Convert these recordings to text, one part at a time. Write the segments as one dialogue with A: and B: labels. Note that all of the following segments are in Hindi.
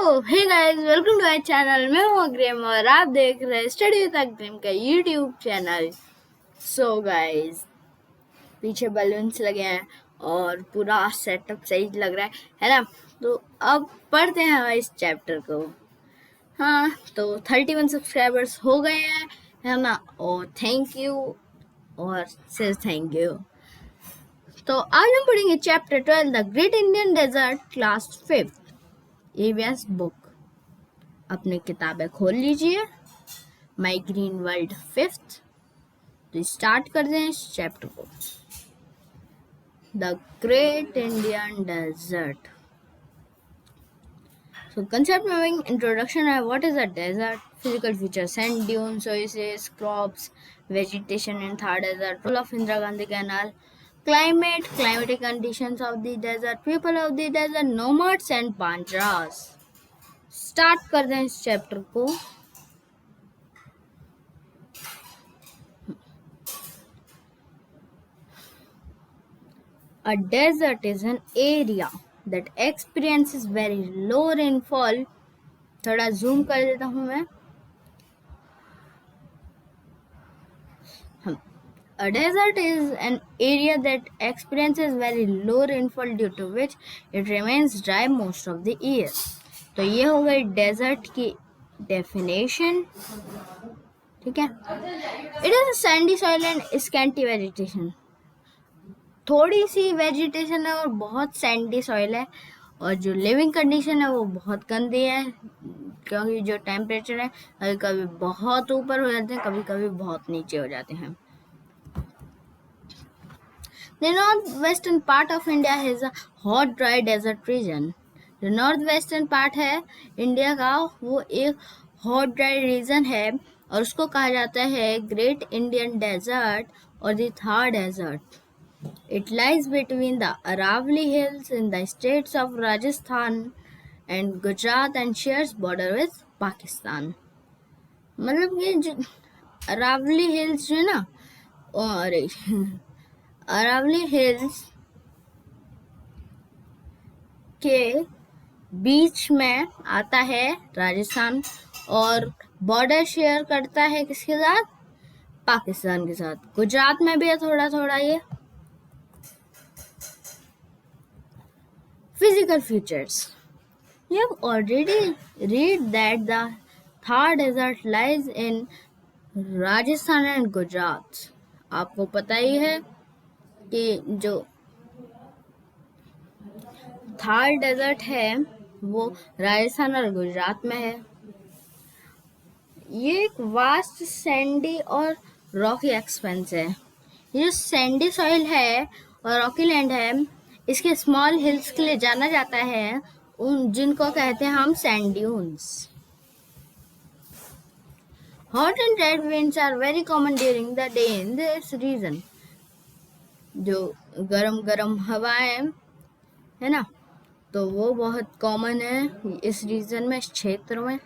A: Hey guys, welcome to my channel. मैं हूँ अग्रिम और आप देख रहे हैं स्टडी विद अग्रिम का यूट्यूब चैनल। सो गाइस, पीछे बलून्स लगे हैं और पूरा सेटअप सही लग रहा है ना। तो अब पढ़ते हैं इस चैप्टर को। हाँ, तो 31 सब्सक्राइबर्स हो गए हैं, है ना। और थैंक यू और सिर्फ थैंक यू। तो आज हम पढ़ेंगे chapter 12 the great Indian desert, class 5th ABS book. अपनी किताबें खोल लीजिए, माई ग्रीन वर्ल्ड 5th। तो स्टार्ट कर दें इस चैप्टर को। The great Indian desert. So concept moving introduction है, what is a desert? Physical features: sand dunes, oases, crops, vegetation in Thar desert, role of Indira Gandhi Canal, climate, climatic conditions of the desert, people of the desert, nomads and banjaras। Start कर दें इस चैप्टर को। A desert is an area that experiences very low rainfall। थोड़ा जूम कर देता हूँ मैं। A desert is an area that experiences very low rainfall due to which it remains dry most of the year। तो ये हो गई डेजर्ट की डेफिनेशन, ठीक है। It is a sandy soil and scanty vegetation। थोड़ी सी वेजिटेशन है और बहुत सैंडी सॉइल है, और जो लिविंग कंडीशन है वो बहुत गंदी है, क्योंकि जो टेम्परेचर है कभी कभी बहुत ऊपर हो जाते हैं, कभी कभी बहुत नीचे हो जाते हैं। The northwestern part of India has a hot dry desert region। जो नॉर्थ वेस्टर्न पार्ट है इंडिया का वो एक हॉट ड्राई रीजन है, और उसको कहा जाता है ग्रेट इंडियन डेजर्ट और the Thar desert. It lies between the Aravalli Hills in the states of Rajasthan and Gujarat and shares border with Pakistan। मतलब ये जो अरावली हिल्स जो है ना, और अरावली हिल्स के बीच में आता है राजस्थान, और बॉर्डर शेयर करता है किसके साथ? पाकिस्तान के साथ। गुजरात में भी है थोड़ा थोड़ा ये। Physical features: you have already read that the Thar desert lies in Rajasthan and Gujarat। आपको पता ही है कि जो थार डेजर्ट है वो राजस्थान और गुजरात में है। ये एक वास्ट सैंडी और रॉकी एक्सपेंस है। ये जो सैंडी सॉइल है और रॉकी लैंड है, इसके स्मॉल हिल्स के लिए जाना जाता है, उन जिनको कहते हैं हम sand dunes. Hot and dry winds are very common during the day in this region. जो गरम गरम हवाएं है ना, तो वो बहुत कॉमन है इस रीजन में, इस क्षेत्र में।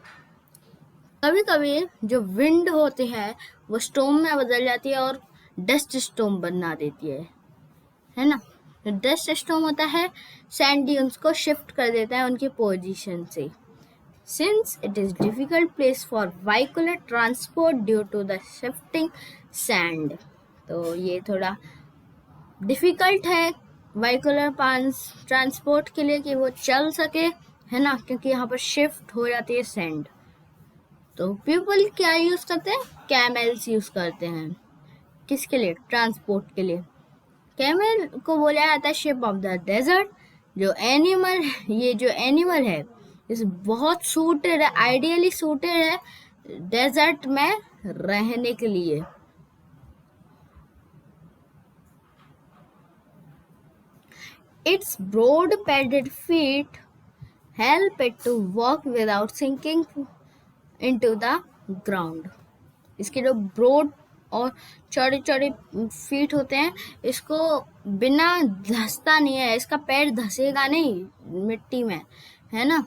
A: कभी कभी जो विंड होती है वो स्टॉर्म में बदल जाती है और डस्ट स्टॉर्म बना देती है ना। डस्ट स्टॉर्म होता है सैंड ड्यून्स को शिफ्ट कर देता है उनकी पोजीशन से। Since it is difficult place for vehicular transport due to the shifting sand. तो ये थोड़ा डिफिकल्ट है व्हीकलर ट्रांसपोर्ट के लिए कि वो चल सके, है ना, क्योंकि यहाँ पर शिफ्ट हो जाती है सैंड। तो पीपल क्या यूज करते हैं? कैमल्स यूज करते हैं। किसके लिए? ट्रांसपोर्ट के लिए। कैमल को बोला जाता है शिप ऑफ द डेजर्ट। ये जो एनिमल है इस बहुत सूटेड है, आइडियली सूटेड है डेजर्ट में रहने के लिए। Its broad padded feet help it to walk without sinking into the ground। इसके जो ब्रॉड और चौड़े चौड़े फीट होते हैं, इसको बिना धंसता नहीं है, इसका पैर धंसेगा नहीं मिट्टी में, है ना,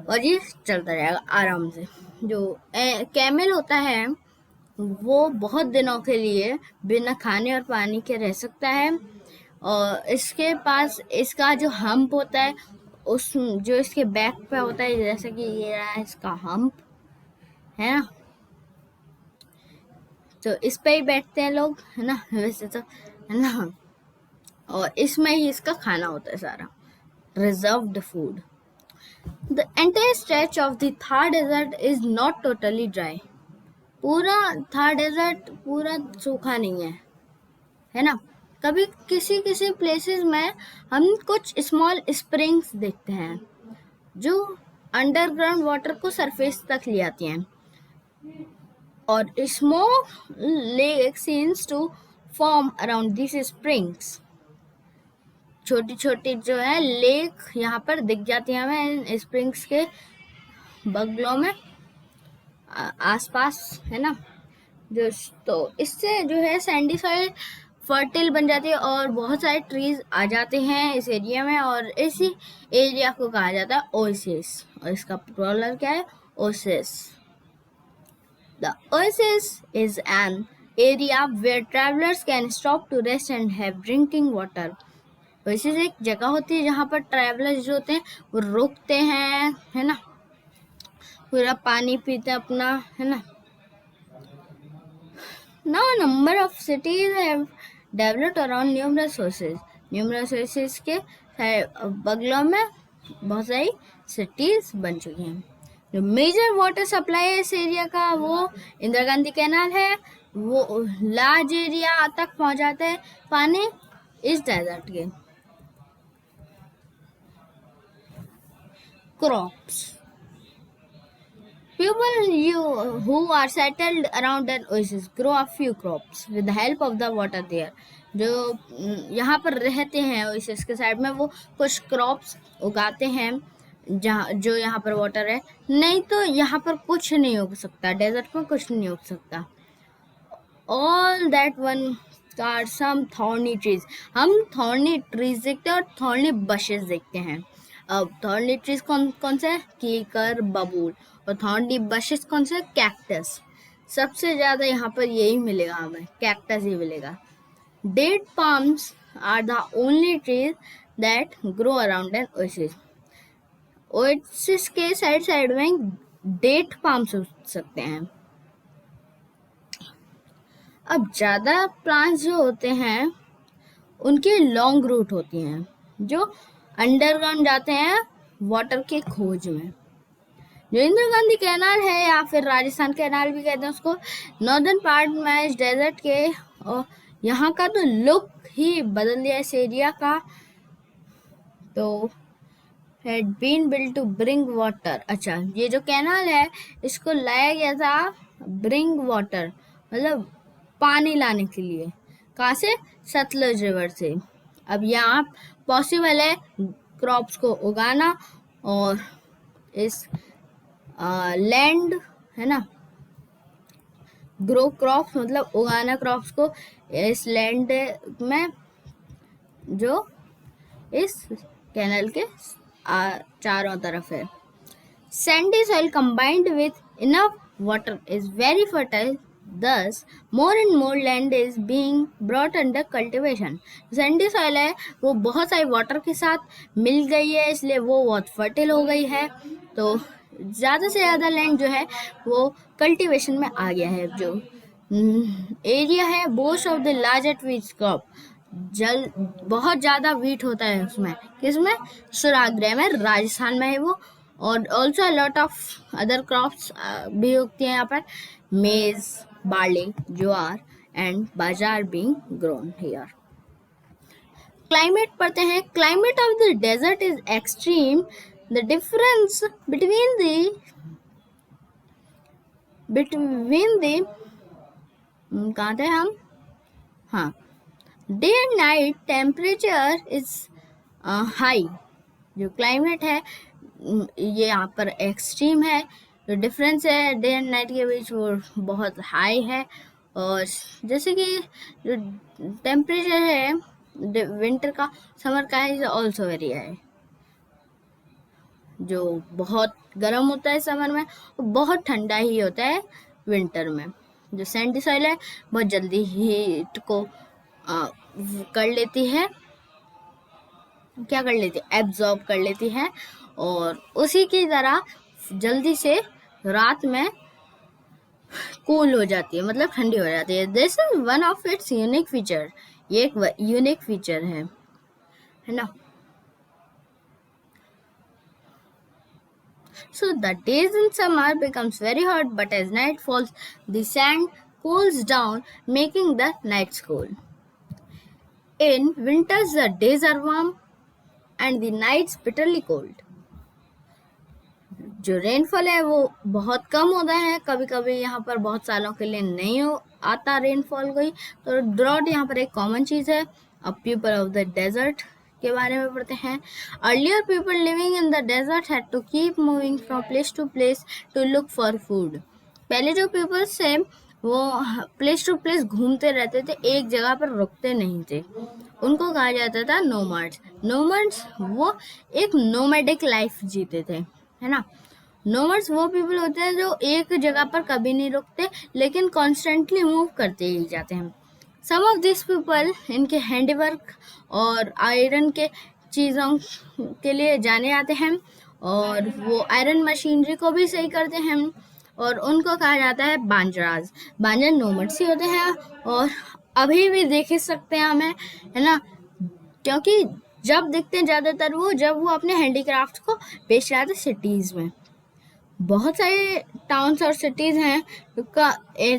A: और ये चलता रहेगा आराम से। जो कैमल होता है वो बहुत दिनों के लिए बिना खाने और पानी के रह सकता है, और इसके पास इसका जो हम्प होता है उस जो इसके बैक पे होता है, जैसे कि ये रहा इसका हम्प, है ना, तो इस पे ही बैठते हैं लोग, है ना, वैसे तो, है ना, और इसमें ही इसका खाना होता है सारा, reserved food. The entire stretch of the Thar desert is not totally dry. पूरा थार डेजर्ट पूरा सूखा नहीं है ना। कभी किसी किसी प्लेसेस में हम कुछ स्मॉल स्प्रिंग्स देखते हैं जो अंडरग्राउंड वाटर को सरफेस तक ले आती हैं, और small lake seems to form around this springs. छोटी छोटी जो है लेक यहाँ पर दिख जाती है हमें स्प्रिंग्स के बगलों में आसपास, है ना। जो तो इससे जो है सैंडी सॉइल फर्टिल बन जाती है और बहुत सारे ट्रीज आ जाते हैं इस एरिया में, और इसी एरिया को कहा जाता है ओएसिस, और इसका प्लूरल क्या है, oasis. The oasis is an area where travelers can stop to rest and have drinking water. Oasis एक जगह होती है जहाँ पर ट्रैवलर्स जो होते हैं वो रुकते हैं, है ना, पूरा पानी पीते हैं अपना, है ना। Now a number of cities have developed around numerous sources. Numerous sources के बगलों में बहुत सारी सिटीज बन चुकी हैं। जो मेजर वाटर सप्लाई है इस एरिया का वो इंदिरा गांधी कैनाल है, वो लार्ज एरिया तक पहुंच जाता है पानी इस डेजर्ट के। Crops, people who are settled around an oasis grow a few crops with the help of the water there. जो यहाँ पर रहते हैं ओएसिस के साइड में वो कुछ क्रॉप्स उगाते हैं जहाँ जो यहाँ पर वाटर है, नहीं तो यहाँ पर कुछ नहीं उग सकता, डेजर्ट में कुछ नहीं उग सकता। All that one are some thorny trees. हम थॉर्नी ट्रीज देखते हैं और थॉर्नी बशेस देखते हैं। अब थॉर्नी ट्रीज कौन कौन से, कीकर, बबूल, और थॉर्नी बशेस कौन से, कैक्टस। सबसे ज़्यादा यहाँ पर यही मिलेगा हमें, कैक्टस ही मिलेगा। Date palms are the only trees that grow around an oasis. Oasis के साइड साइड में डेट पाम्स हो सकते हैं। अब ज़्यादा प्लांट्स जो होते हैं उनकी लॉन्ग रूट होती हैं जो अंडरग्राउंड जाते हैं वाटर के खोज में। जो इंदिरा गांधी कैनाल है या फिर राजस्थान कैनाल भी कहते हैं उसको, नॉर्दर्न पार्ट में इस डेजर्ट के, और यहाँ का तो लुक ही बदल दिया इस एरिया का। तो had been built to bring water। अच्छा, ये जो कैनाल है इसको लाया गया था bring water, मतलब पानी लाने के लिए। कहाँ से, सतलुज रिवर से। अब यहाँ पॉसिबल है क्रॉप्स को उगाना, और इस लैंड, है ना, ग्रो क्रॉप्स मतलब उगाना क्रॉप्स को इस लैंड में जो इस कैनल के चारों तरफ है। Sandy soil combined with enough water is very fertile, thus more and more land is being brought under cultivation। Sandy soil है वो बहुत सारी वाटर के साथ मिल गई है, इसलिए वो बहुत फर्टिल हो गई है, तो ज़्यादा से ज़्यादा लैंड जो है वो कल्टीवेशन में आ गया है। जो एरिया है boast of the largest wheat crop, बहुत ज़्यादा व्हीट होता है उसमें, किसमें, सुराग्रह में, राजस्थान में है वो। और also lot of other crops भी उगती हैं यहाँ पर, maize, barley, jowar and bajra being grown here. Climate पढ़ते हैं। Climate of the desert is extreme. The difference between the कहाँ थे हम, हाँ, day and night temperature is high. जो क्लाइमेट है ये यहाँ पर एक्सट्रीम है, जो डिफरेंस है डे एंड नाइट के बीच वो बहुत हाई है। और जैसे कि जो टेम्परेचर है विंटर का, समर का इज ऑल्सो वेरी हाई। जो बहुत गर्म होता है समर में, और बहुत ठंडा ही होता है विंटर में। जो सैंडी सॉइल है बहुत जल्दी हीट को कर लेती है। क्या कर लेती है, एब्जॉर्ब कर लेती है, और उसी की तरह जल्दी से रात में कूल हो जाती है, मतलब ठंडी हो जाती है। This is one of its unique feature, ये एक यूनिक फीचर है ना। So the days in summer becomes very hot, but as night falls, the sand cools down, making the nights cool. In winters, the days are warm and the nights bitterly cold. जो रेनफॉल है वो बहुत कम होता है, कभी कभी यहाँ पर बहुत सालों के लिए नहीं आता रेनफॉल कोई, तो ड्रॉट यहाँ पर एक कॉमन चीज़ है। अब पीपल ऑफ द डेजर्ट के बारे में पढ़ते हैं। Earlier people living in the desert had to keep moving from place to place to look for food. पहले जो पीपल्स थे वो प्लेस टू प्लेस घूमते रहते थे, एक जगह पर रुकते नहीं थे, उनको कहा जाता था नोमैड्स। नोमैड्स वो एक नोमैडिक लाइफ जीते थे, है ना। नोमैड्स वो पीपल होते हैं जो एक जगह पर कभी नहीं रुकते, लेकिन कॉन्स्टेंटली मूव करते ही जाते हैं। सम ऑफ दिस पीपल इनके हैंडीवर्क और आयरन के चीज़ों के लिए जाने आते हैं, और वो आयरन मशीनरी को भी सही करते हैं, और उनको कहा जाता है बांजराज। बांजर नोमैड्स ही होते हैं, और अभी भी देख सकते हैं हमें, है ना, क्योंकि जब दिखते हैं ज़्यादातर वो जब वो अपने हैंडीक्राफ्ट को बेच रहे थे सिटीज़ में। बहुत सारे टाउन्स और सिटीज़ हैं का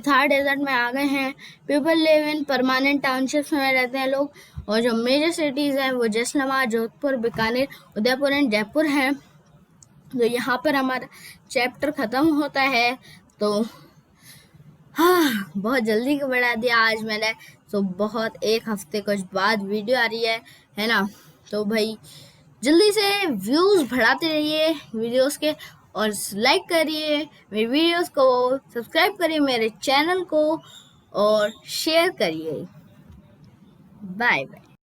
A: थार डेजर्ट में आ गए हैं। People live in permanent townships में रहते हैं लोग, और जो मेजर सिटीज़ हैं वो जैसलमेर, जोधपुर, बीकानेर, उदयपुर एंड जयपुर हैं। तो यहाँ पर हमारा चैप्टर ख़त्म होता है। तो हाँ, बहुत जल्दी को बढ़ा दिया आज मैंने, तो बहुत एक हफ्ते कुछ बाद वीडियो आ रही है ना। तो भाई जल्दी से व्यूज़ बढ़ाते रहिए वीडियोस के, और लाइक करिए मेरे वीडियोस को, सब्सक्राइब करिए मेरे चैनल को, और शेयर करिए। Bye bye.